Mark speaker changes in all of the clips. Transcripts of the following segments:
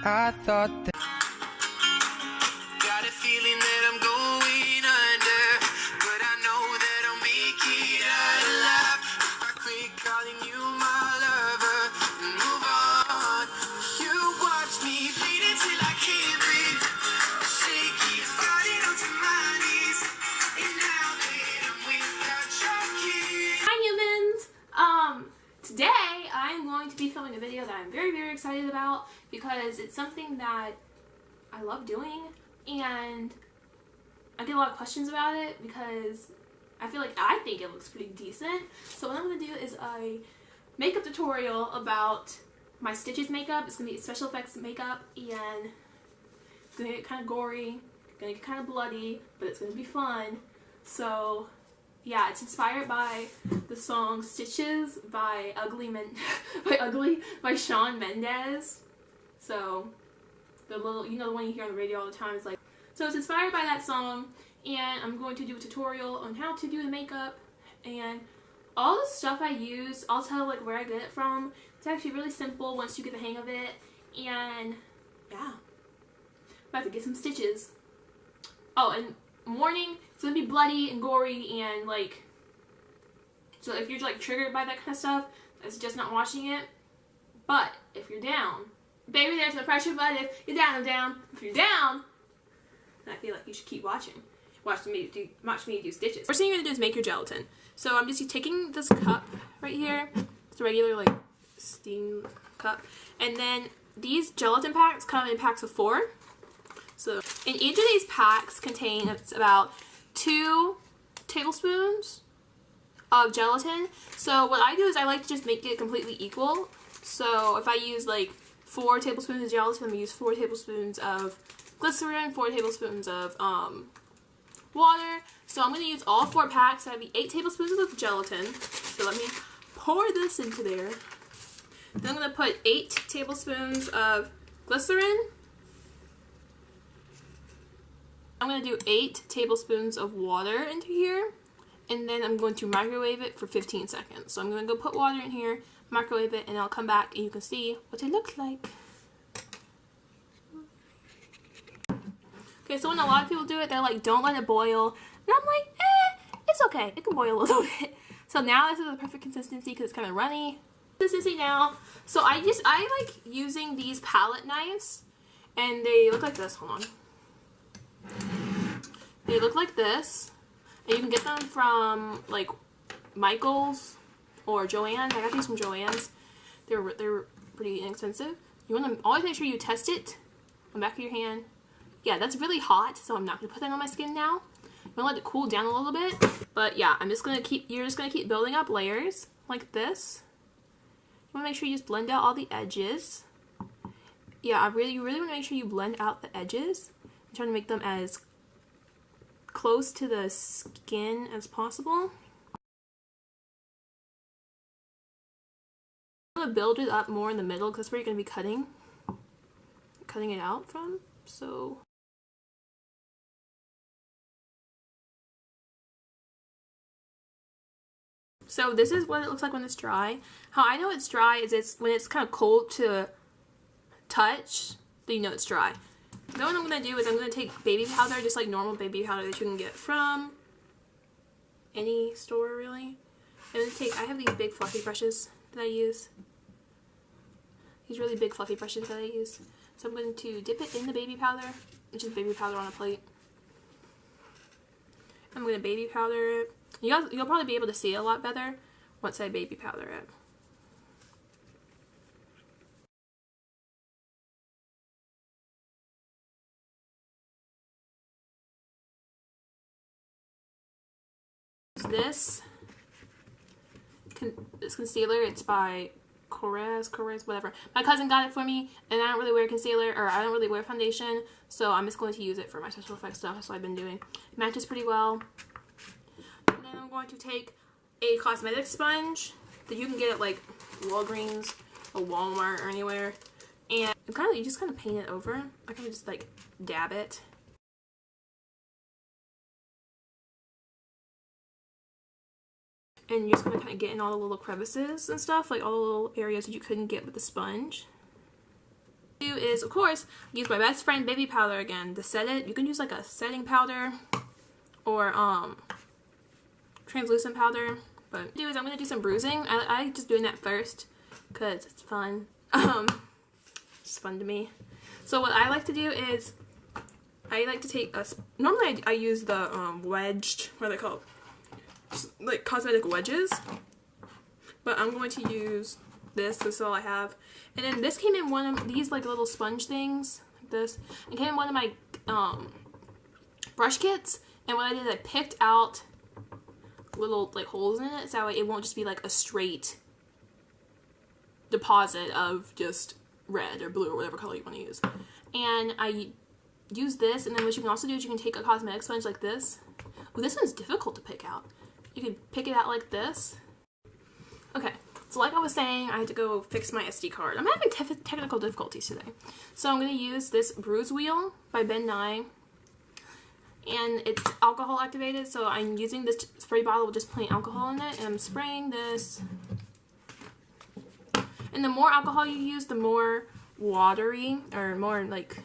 Speaker 1: I thought that
Speaker 2: Got a feeling that I'm going under, but I know that I'll make it out alive if I quit calling you my lover and move on. You watch me bleed until I can't breathe, shaky, falling onto my knees, and now that I'm without your kiss.
Speaker 3: Hi humans! Today I'm going to be filming a video that I'm very, very excited about because it's something that I love doing and I get a lot of questions about it because I think it looks pretty decent. So what I'm going to do is a makeup tutorial about my Stitches makeup. It's going to be special effects makeup and it's going to get kind of gory, going to get kind of bloody, but it's going to be fun. So yeah, it's inspired by the song Stitches by by Shawn Mendes. So the little, you know, the one you hear on the radio all the time is like, so it's inspired by that song, and I'm going to do a tutorial on how to do the makeup and all the stuff I use. I'll tell like where I get it from. It's actually really simple once you get the hang of it, and yeah, I'm about to get some stitches. Oh, and warning, it's gonna be bloody and gory and like, so if you're like triggered by that kind of stuff, I suggest not watching it. But if you're down, baby, there's no pressure, but if you're down, I'm down. If you're down, then I feel like you should keep watching. Watch me do stitches. First thing you're gonna do is make your gelatin. So I'm just taking this cup right here. It's a regular like steam cup. And then these gelatin packs come in packs of 4. So in each of these packs contain about 2 tablespoons of gelatin. So what I do is I like to just make it completely equal. So if I use like 4 tablespoons of gelatin, I'm going to use 4 tablespoons of glycerin, 4 tablespoons of water. So I'm going to use all 4 packs. That'd be 8 tablespoons of gelatin. So let me pour this into there. Then I'm going to put 8 tablespoons of glycerin. I'm going to do 8 tablespoons of water into here, and then I'm going to microwave it for 15 seconds. So I'm going to go put water in here, microwave it, and I'll come back and you can see what it looks like. Okay, so when a lot of people do it, they're like, don't let it boil. And I'm like, it's okay. It can boil a little bit. So now this is the perfect consistency because it's kind of runny. Consistency now. So I like using these palette knives, and they look like this. Hold on. They look like this, and you can get them from like Michael's or Joann's. I got these from Joann's. They're pretty inexpensive. You want to always make sure you test it on the back of your hand. Yeah, that's really hot, so I'm not gonna put that on my skin now. I'm gonna let it cool down a little bit. But yeah, you're just gonna keep building up layers like this. You wanna make sure you just blend out all the edges. Yeah, you really wanna make sure you blend out the edges. I'm trying to make them as close to the skin as possible. I'm going to build it up more in the middle because that's where you're going to be cutting it out from. So this is what it looks like when it's dry. How I know it's dry is when it's kind of cold to touch, then you know it's dry. Then what I'm going to do is I'm going to take baby powder, just like normal baby powder that you can get from any store really. I have these big fluffy brushes that I use. These really big fluffy brushes that I use. So I'm going to dip it in the baby powder, which is baby powder on a plate. I'm going to baby powder it. You'll probably be able to see it a lot better once I baby powder it. This concealer, it's by Corez, whatever. My cousin got it for me, and I don't really wear concealer, or I don't really wear foundation, so I'm just going to use it for my special effects stuff. That's what I've been doing. It matches pretty well. And then I'm going to take a cosmetic sponge that you can get at like Walgreens or Walmart or anywhere, and you just kind of paint it over. I kind of just like dab it. And you're just going to kind of get in all the little crevices and stuff, like all the little areas that you couldn't get with the sponge. Do is, of course, use my best friend baby powder again to set it. You can use like a setting powder or translucent powder. But what I'm gonna do some bruising. I like just doing that first because it's fun. It's fun to me. So what I like to do is I like to take normally I use the wedged, what are they called? Just like cosmetic wedges. But I'm going to use this is all I have. And then this came in one of these like little sponge things like this. It came in one of my brush kits, and what I did, I picked out little like holes in it so it won't just be like a straight deposit of just red or blue or whatever color you want to use. And I use this, and then what you can also do is you can take a cosmetic sponge like this. Well, this one's difficult to pick out. You can pick it out like this. Okay, so like I was saying, I had to go fix my SD card. I'm having technical difficulties today. So I'm going to use this Bruise Wheel by Ben Nye. And it's alcohol activated, so I'm using this spray bottle with just plain alcohol in it. And I'm spraying this. And the more alcohol you use, the more watery, or more like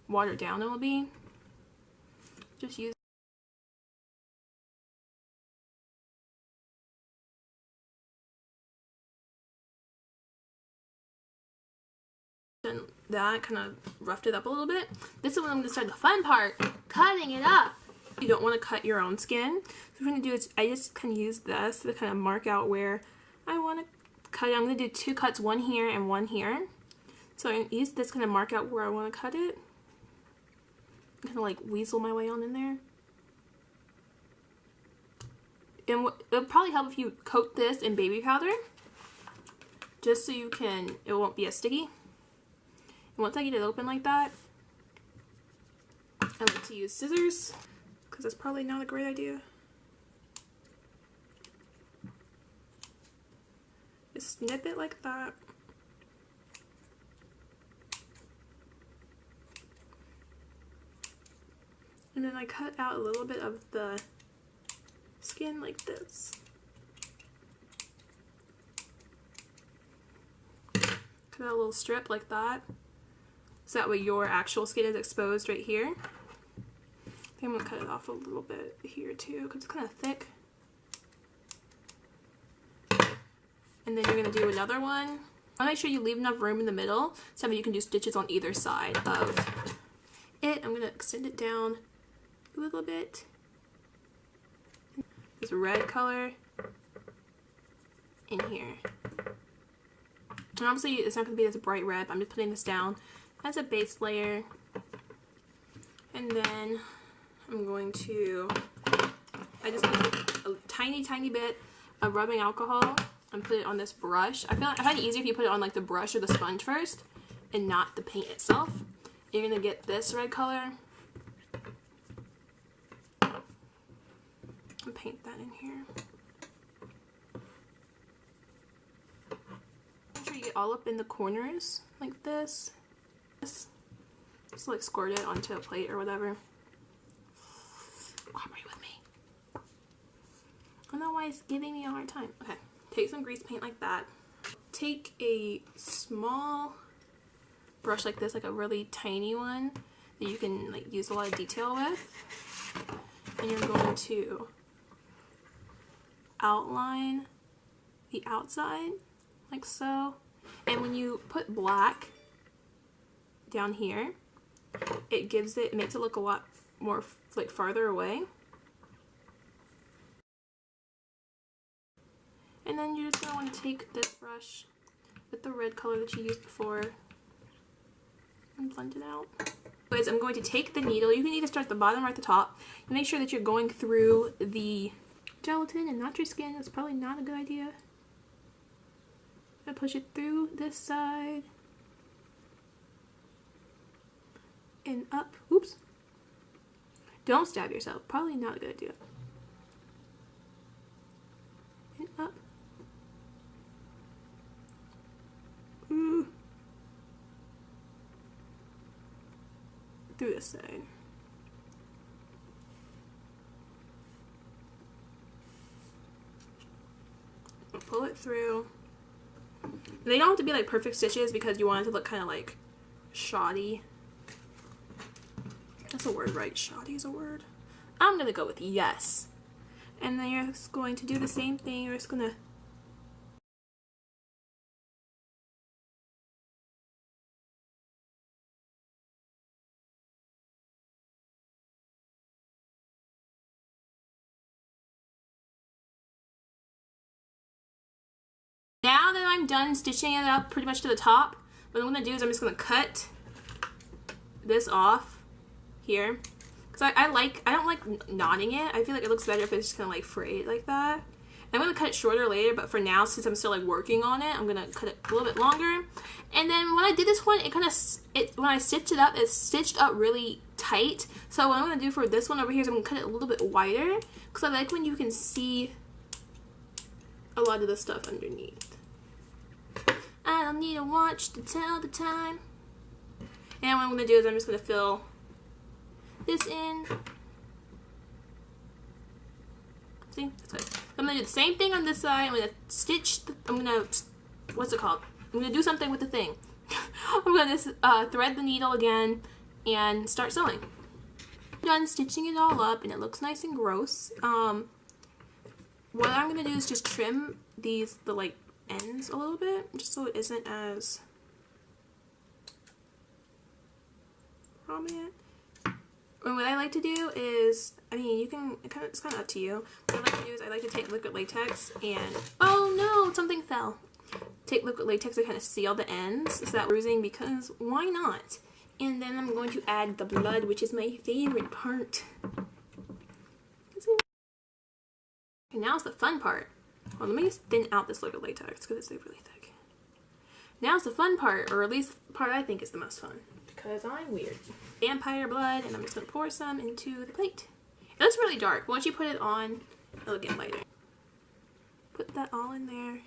Speaker 3: watered down it will be. Just use and that kind of roughed it up a little bit. This is when I'm going to start the fun part, cutting it up. You don't want to cut your own skin. So what I'm going to do is I just kind of use this to kind of mark out where I want to cut it. I'm going to do 2 cuts, one here and one here. So I'm going to use this kind of mark out where I want to cut it. Kind of like weasel my way on in there. And it'll probably help if you coat this in baby powder, just so it won't be as sticky. And once I get it open like that, I like to use scissors, because that's probably not a great idea. Just snip it like that. And then I cut out a little bit of the skin like this. Cut out a little strip like that. So that way your actual skin is exposed right here. I think I'm going to cut it off a little bit here too, because it's kind of thick. And then you're going to do another one. I want to make sure you leave enough room in the middle so that you can do stitches on either side of it. I'm going to extend it down a little bit. This red color in here. And obviously it's not going to be this bright red, but I'm just putting this down as a base layer. And then I'm going to, I just put a tiny bit of rubbing alcohol and put it on this brush. I find it easier if you put it on like the brush or the sponge first and not the paint itself. You're going to get this red color. And paint that in here. Make sure you get all up in the corners like this. Just like squirt it onto a plate or whatever. Cooperate with me. I don't know why it's giving me a hard time. Okay, take some grease paint like that. Take a small brush like this, like a really tiny one that you can like use a lot of detail with. And you're going to outline the outside like so. And when you put black down here, it makes it look a lot more like farther away. And then you're just going to want to take this brush with the red color that you used before and blend it out. Anyways, I'm going to take the needle. You can either start at the bottom or at the top. And make sure that you're going through the gelatin and not your skin. That's probably not a good idea. I push it through this side and up. Oops. Don't stab yourself. Probably not a good idea. And up. Ooh. Through this side. I'll pull it through. They don't have to be like perfect stitches because you want it to look kind of like shoddy. That's a word, right? Shoddy is a word. I'm gonna go with yes. And then you're just going to do the same thing. You're just gonna now that I'm done stitching it up pretty much to the top, what I'm gonna do is I'm just gonna cut this off here. Because I don't like knotting it. I feel like it looks better if it's just kind of like frayed like that. I'm going to cut it shorter later, but for now, since I'm still like working on it, I'm going to cut it a little bit longer. And then when I did this one, it kind of, when I stitched it up, it's stitched up really tight. So what I'm going to do for this one over here is I'm going to cut it a little bit wider, because I like when you can see a lot of the stuff underneath. I don't need a watch to tell the time. And what I'm going to do is I'm just going to fill this in. See? That's good. I'm going to do the same thing on this side. I'm going to stitch, what's it called? I'm going to do something with the thing. I'm going to thread the needle again and start sewing. I'm done stitching it all up and it looks nice and gross. What I'm going to do is just trim the like ends a little bit, just so it isn't as prominent. And what I like to do is, I mean, you can, it's kind of up to you. What I like to do is I like to take liquid latex and, oh no, something fell. Take liquid latex to kind of seal the ends so that bruising, because why not? And then I'm going to add the blood, which is my favorite part. And now's the fun part. Well, let me just thin out this liquid latex because it's like really thick. Now's the fun part, or at least the part I think is the most fun. Because I'm weird. Vampire blood, and I'm just going to pour some into the plate. It looks really dark. Once you put it on, it'll get lighter. Put that all in there.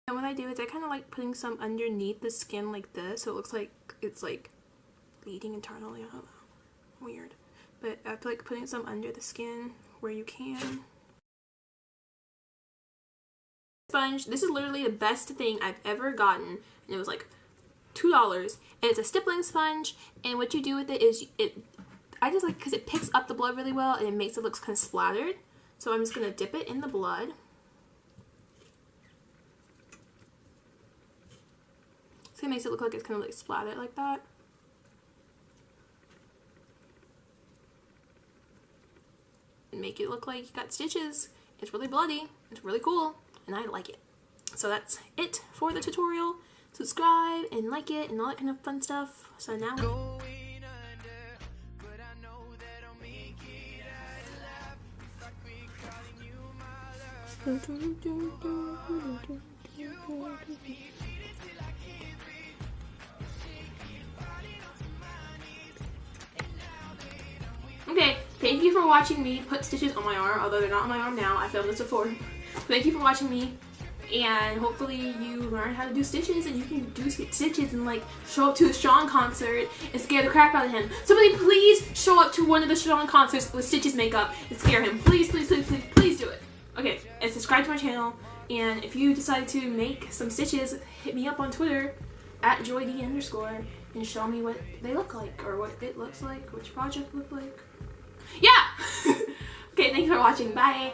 Speaker 3: And what I do is I kind of like putting some underneath the skin like this, so it looks like it's like bleeding internally. I don't know. Weird. But I feel like putting some under the skin where you can. Sponge, this is literally the best thing I've ever gotten, and it was like $2, and it's a stippling sponge, and what you do with it is I just like, because it picks up the blood really well and it makes it look kind of splattered. So I'm just going to dip it in the blood. So it makes it look like it's kind of like splattered like that. And make it look like you got stitches. It's really bloody. It's really cool. And I like it. So that's it for the tutorial. Subscribe and like it and all that kind of fun stuff. So now okay, thank you for watching me put stitches on my arm, although they're not on my arm now. I filmed this before. Thank you for watching me, and hopefully you learn how to do stitches and you can do stitches and like show up to a Sean concert and scare the crap out of him. Somebody please show up to one of the Sean concerts with Stitches makeup and scare him. Please, please, please, please, please do it. Okay, and subscribe to my channel, and if you decide to make some stitches, hit me up on Twitter @joyd_, and show me what they look like, or what it looks like, which project look like. Yeah! Okay, thanks for watching. Bye!